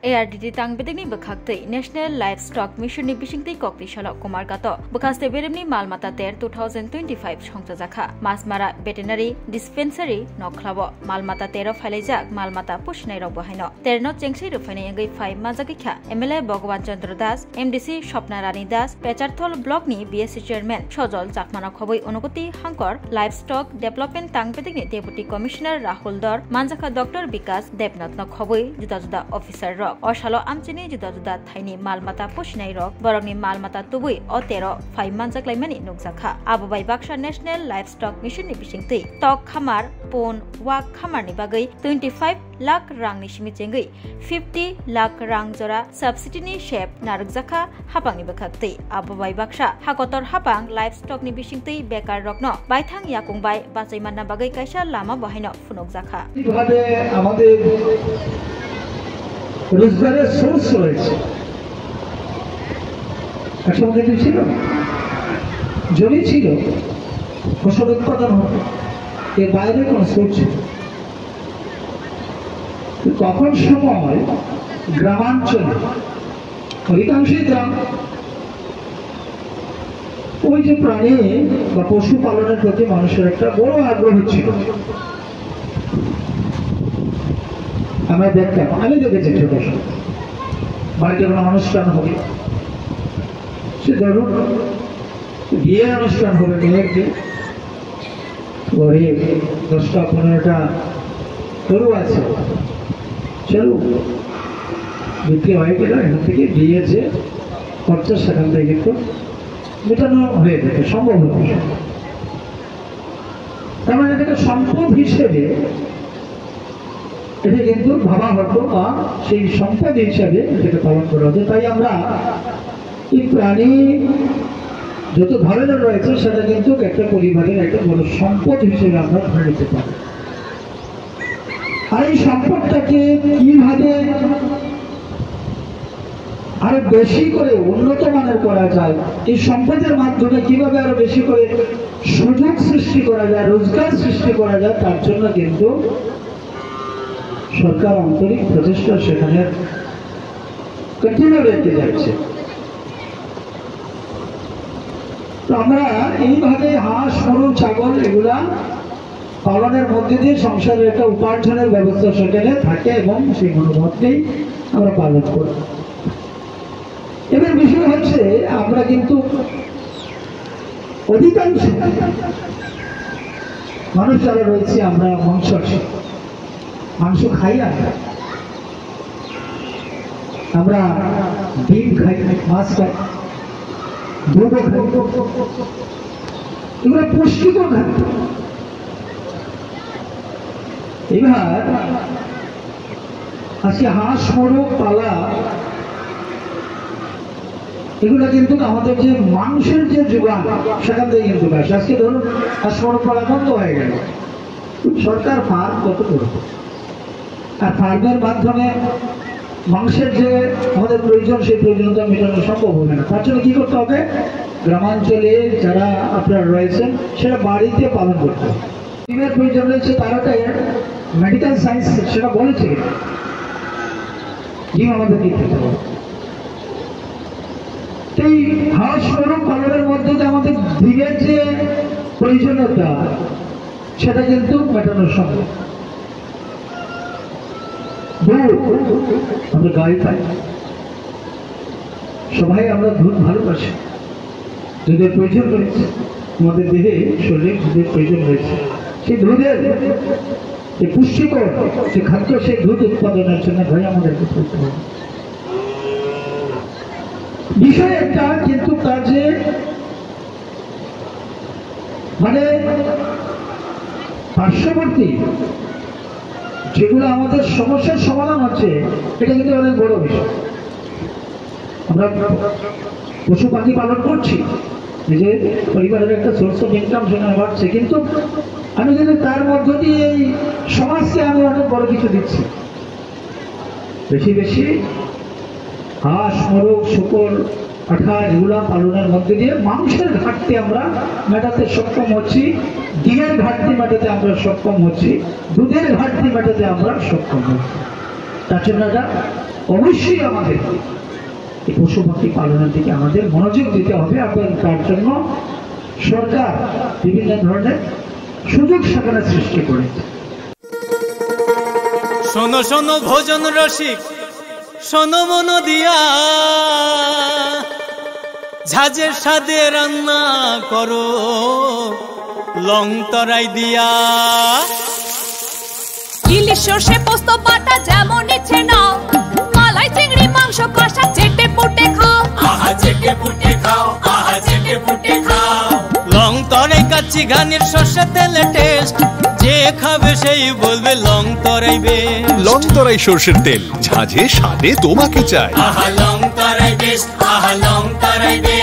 ARDT tangbedengni bakhaktei National Livestock Mission ni bisingtei kokri shalok kumar gato bakaste beremni malmata ter 2025 songjakha masmara veterinary dispensary nokhlabo malmata tero phailajak malmata pushnai rok bahaino terno chengsei rufainai engai phai majakikha MLA Bhagwan Chandra Das MDC Shopna Rani Das Pecharthol block ni BSC chairman Sojol Jakmana khoboi Onuguti Hankor Livestock Development tangbedengni Deputy Commissioner Rahul Dor manjaka Dr. Vikas Debnath no khoboi juda juda officer rok Oshalo amchini juda-juda thaini malmata pushnai rok borongni malmata tubui otero phai manjaklaimani nukjakha abubai Baksa National Livestock Mission ni bisingtei tok khamar pon wak khamar ni bagai 25 lakh rang ni simichengei 50 lakh rang jora subsidy ni shep narukjakha hapang ni bakhaktei abubai Baksa hakotor hapang livestock ni bisingtei bekar rokno baithang yakungbai bachaimanna bagai kaisa lama bahaino funokjakha কিভাবে আমাদের রোজগারের source রয়েছে একসঙ্গে ছিল জমি ছিল ফসল উৎপাদন হতো এর বাইরে কোনো সোর্স ছিল তখন সময় গ্রামাঞ্চলে অধিকাংশই গ্রাম ওই যে প্রাণী বা পশু পালনের প্রতি মানুষের একটা বড় আগ্রহ ছিল আমরা দেখতাম আমি দেখেছি ছোট বাড়িতে কোনো অনুষ্ঠান হবে সে ধরুন বিয়ের অনুষ্ঠান হবে মেয়েকে ঘরে 10টা 15টা গরু আছে চলো বিক্রি হয়ে গেল এখান থেকে বিয়ে যে খরচা সেখান থেকে কিন্তু মেটানো হয়ে যেত সম্ভব হতো তার মানে এটাকে সম্পদ হিসেবে এটা কিন্তু ভাবা হতো বা সেই সম্পদ হিসাবে এটাকে পালন করা হতো তাই আমরা এই প্রাণী যত ধরনের রয়েছে সেটা কিন্তু একটা পরিবারের একটা বড় সম্পদ হিসেবে আমরা ধরে নিতে পারি আর এই সম্পদটাকে কিভাবে আরো বেশি করে উন্নত মানের করা যায় এই সম্পদের মাধ্যমে কিভাবে আরো বেশি করে সুযোগ সৃষ্টি করা যায় রোজগার সৃষ্টি করা যায় তার জন্য কিন্তু সরকার আন্তরিক প্রচেষ্টা সেখানে কন্টিনিউ রেখে যাচ্ছে তো আমরা এইভাবে হাঁস গরু ছাগল এগুলা পালনের মধ্যে দিয়ে সংসারের একটা উপার্জনের ব্যবস্থা সেখানে থাকে এবং সেগুলোর মধ্যেই আমরা পালন করি এবার বিষয় হচ্ছে আমরা কিন্তু অধিকাংশ মানুষ যারা রয়েছে আমরা মাংস খাই আমরা ডিম খাই মাছ খাই দুধও খাই এগুলো পুষ্টিকর খাদ্য এবার আজকে হাঁস মোরগ পালা এগুলো কিন্তু আমাদের যে মাংসের যে যোগান সেখান থেকে কিন্তু আসে আজকে ধরুন হাঁস মোরগ পালা বন্ধ হয়ে গেল সরকার ফার্ম কত করবে আর ফার্মের মাধ্যমে মাংসের যে আমাদের প্রয়োজন সেই প্রয়োজনটা মেটানো সম্ভব হবে না তার জন্য কি করতে হবে গ্রামাঞ্চলে যারা আপনারা রয়েছেন সেটা বাড়িতে পালন করতে হবে ডিমের প্রয়োজন রয়েছে তারাটাই মেডিকেল সায়েন্স সেটা বলেছে ডিম আমাদের দিতে হবে এই হাঁস মোরগ পালনের মধ্যে যে আমাদের ডিমের যে প্রয়োজনীয়তা সেটা কিন্তু মেটানো সম্ভব আমরা গাই পাই সবাই আমরা দুধ ভালোবাসি দুধের প্রয়োজন রয়েছে আমাদের দেহে শরীরে দুধের প্রয়োজন রয়েছে সেই দুধের যে পুষ্টিকর যে খাদ্য সেই দুধ উৎপাদনের জন্য ভাই আমাদেরকে করতে হবে বিষয় একটা কিন্তু কাজে মানে পার্শ্ববর্তী যেগুলো আমাদের সমস্যার সমাধান হচ্ছে এটা কিন্তু অনেক বড় বিষয় আমরা পশু পাখি পালন করছি যে পরিবারের একটা সোর্স অফ ইনকাম সেখানে বাড়ছে কিন্তু আমি যদি তার মধ্য দিয়ে এই সমাজকে আমি অনেক বড় কিছু দিচ্ছি বেশি বেশি হাঁস মোরগ শূকর পাঠা এগুলা পালনের মধ্যে দিয়ে মাংসের ঘাটতি আমরা মেটাতে সক্ষম হচ্ছি ডিমের ঘাটতি মেটাতে আমরা সক্ষম হচ্ছি দুধের ঘাটতি মেটাতে আমরা সক্ষম হচ্ছি তার জন্য অবশ্যই আমাদের এই পশু পাখি পালনের দিকে আমাদের মনোযোগ দিতে হবে এবং তার জন্য সরকার বিভিন্ন ধরনের সুযোগ সেখানে সৃষ্টি করেছে। শোনো শোনো ভোজন রসিক, শোনো মন দিয়া, ঝাঁঝের স্বাদে রান্না করো লং তরাই দিয়া। ইলিশ সর্ষে পোস্ত বাটা যেমন ইচ্ছে নাও, মালাই চিংড়ি মাংস কষা চেটে পুটে খাও, আহা চেটে পুটে খাও, আহা চেটে পুটে খাও। লং তরাই কাচ্চি ঘানির সর্ষে তেলে টেস্ট, যে খাবে সেই বলবে লং তরাই বেস্ট। লং তরাই সর্ষের তেল, ঝাঁঝে স্বাদে তোমাকে চাই। আহা লং তরাই বেস্ট, আহা লং তরাই বেস্ট।